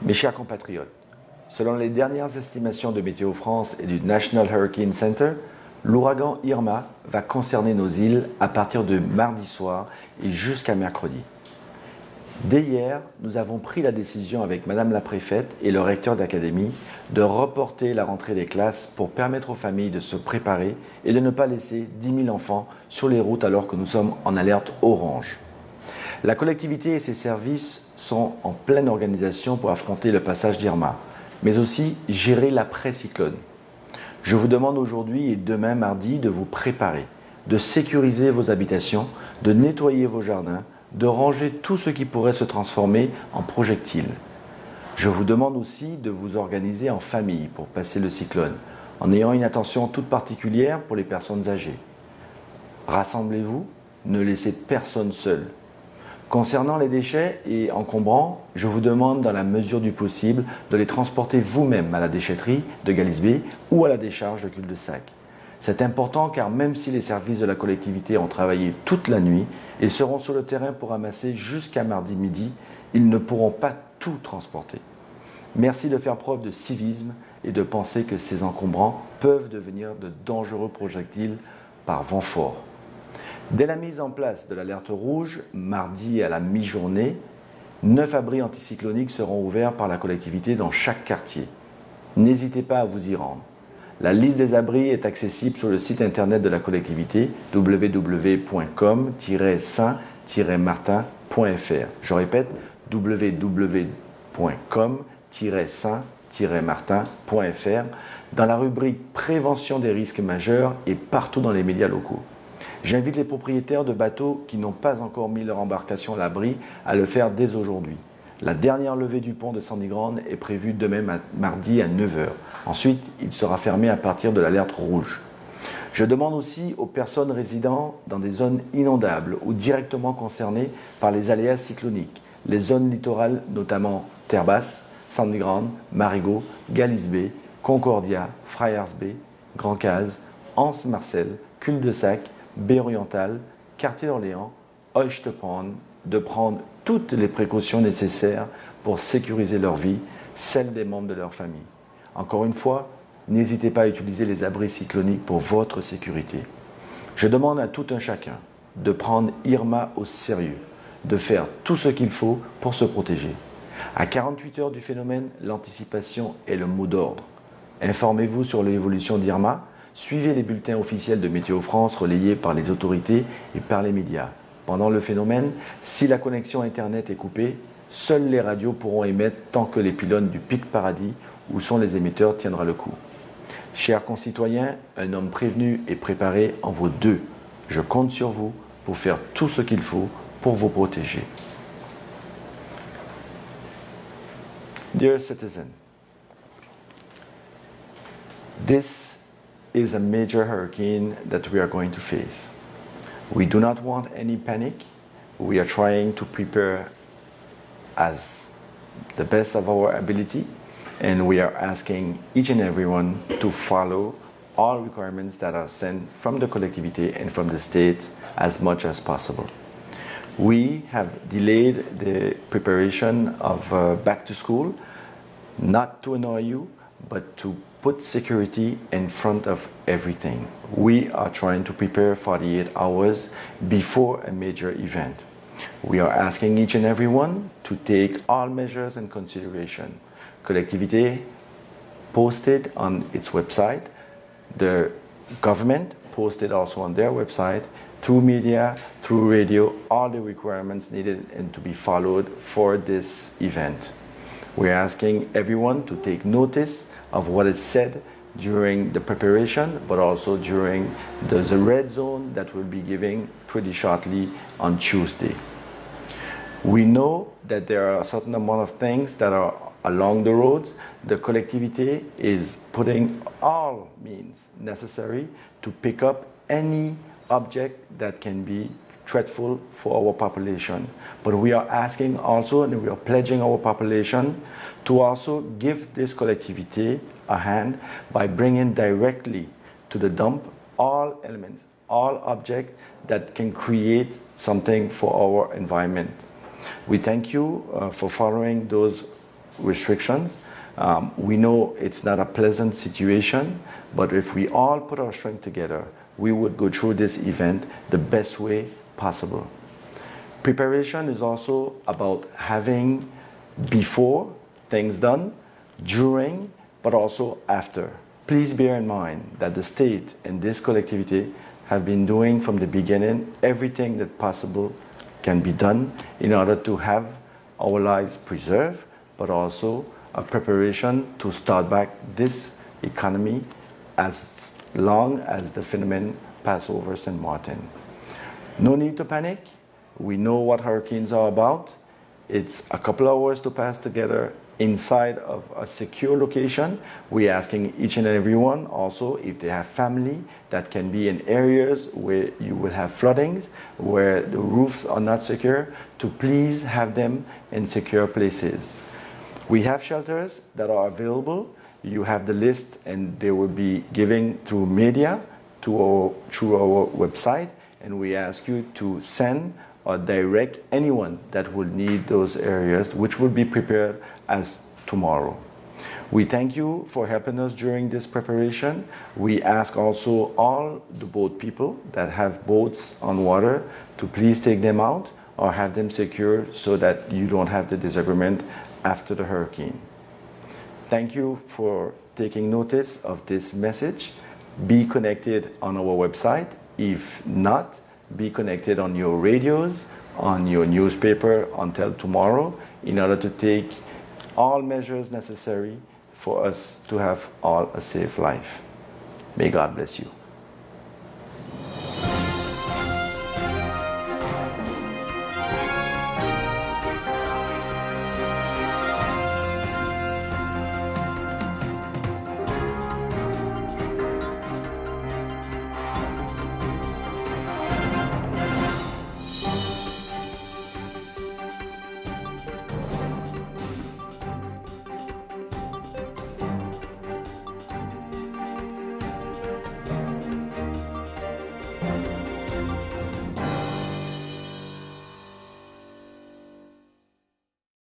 Mes chers compatriotes, selon les dernières estimations de Météo France et du National Hurricane Center, l'ouragan Irma va concerner nos îles à partir de mardi soir et jusqu'à mercredi. Dès hier, nous avons pris la décision avec Madame la Préfète et le recteur d'académie de reporter la rentrée des classes pour permettre aux familles de se préparer et de ne pas laisser 10 000 enfants sur les routes alors que nous sommes en alerte orange. La collectivité et ses services sont en pleine organisation pour affronter le passage d'Irma, mais aussi gérer l'après-cyclone. Je vous demande aujourd'hui et demain mardi de vous préparer, de sécuriser vos habitations, de nettoyer vos jardins, de ranger tout ce qui pourrait se transformer en projectiles. Je vous demande aussi de vous organiser en famille pour passer le cyclone, en ayant une attention toute particulière pour les personnes âgées. Rassemblez-vous, ne laissez personne seul. Concernant les déchets et encombrants, je vous demande dans la mesure du possible de les transporter vous-même à la déchetterie de Galisbée ou à la décharge de Cul-de-Sac. C'est important car même si les services de la collectivité ont travaillé toute la nuit et seront sur le terrain pour ramasser jusqu'à mardi midi, ils ne pourront pas tout transporter. Merci de faire preuve de civisme et de penser que ces encombrants peuvent devenir de dangereux projectiles par vent fort. Dès la mise en place de l'alerte rouge, mardi à la mi-journée, 9 abris anticycloniques seront ouverts par la collectivité dans chaque quartier. N'hésitez pas à vous y rendre. La liste des abris est accessible sur le site internet de la collectivité www.com-saint-martin.fr. Je répète, www.com-saint-martin.fr dans la rubrique Prévention des risques majeurs et partout dans les médias locaux. J'invite les propriétaires de bateaux qui n'ont pas encore mis leur embarcation à l'abri à le faire dès aujourd'hui. La dernière levée du pont de Sandy Grande est prévue demain mardi à 9 h. Ensuite, il sera fermé à partir de l'alerte rouge. Je demande aussi aux personnes résidant dans des zones inondables ou directement concernées par les aléas cycloniques, les zones littorales notamment Terre-Basse, Sandy Grande, Marigot, Galisbée, Concordia, Friars Bay, Grand-Case, Anse-Marcel, Cul-de-Sac, Baie-Orientale, Quartier d'Orléans, Oyster-Pond, de prendre toutes les précautions nécessaires pour sécuriser leur vie, celle des membres de leur famille. Encore une fois, n'hésitez pas à utiliser les abris cycloniques pour votre sécurité. Je demande à tout un chacun de prendre Irma au sérieux, de faire tout ce qu'il faut pour se protéger. À 48 heures du phénomène, l'anticipation est le mot d'ordre. Informez-vous sur l'évolution d'Irma. Suivez les bulletins officiels de Météo France relayés par les autorités et par les médias. Pendant le phénomène, si la connexion Internet est coupée, seules les radios pourront émettre tant que les pylônes du Pic Paradis, où sont les émetteurs, tiendra le coup. Chers concitoyens, un homme prévenu et préparé en vaut deux. Je compte sur vous pour faire tout ce qu'il faut pour vous protéger. Dear citizen, this is a major hurricane that we are going to face. We do not want any panic. We are trying to prepare as the best of our ability, and we are asking each and everyone to follow all requirements that are sent from the collectivity and from the state as much as possible. We have delayed the preparation of back to school, not to annoy you, but to put security in front of everything. We are trying to prepare 48 hours before a major event. We are asking each and everyone to take all measures in consideration. Collectivité posted on its website, the government posted also on their website, through media, through radio, all the requirements needed and to be followed for this event. We're asking everyone to take notice of what is said during the preparation, but also during the red zone that we'll be giving pretty shortly on Tuesday. We know that there are a certain amount of things that are along the roads. The collectivity is putting all means necessary to pick up any object that can be threatful for our population. But we are asking also, and we are pledging our population to also give this collectivity a hand by bringing directly to the dump all elements, all objects that can create something for our environment. We thank you for following those restrictions. We know it's not a pleasant situation, but if we all put our strength together, we would go through this event the best way possible. Preparation is also about having before things done, during, but also after. Please bear in mind that the state and this collectivity have been doing from the beginning everything that possible can be done in order to have our lives preserved, but also a preparation to start back this economy as long as the phenomenon pass over St. Martin. No need to panic. We know what hurricanes are about. It's a couple of hours to pass together inside of a secure location. We're asking each and everyone also if they have family that can be in areas where you will have floodings, where the roofs are not secure, to please have them in secure places. We have shelters that are available. You have the list and they will be giving through media through our website, and we ask you to send or direct anyone that will need those areas, which will be prepared as tomorrow. We thank you for helping us during this preparation. We ask also all the boat people that have boats on water to please take them out or have them secured so that you don't have the disagreement after the hurricane. Thank you for taking notice of this message. Be connected on our website. If not, be connected on your radios, on your newspaper until tomorrow in order to take all measures necessary for us to have all a safe life. May God bless you.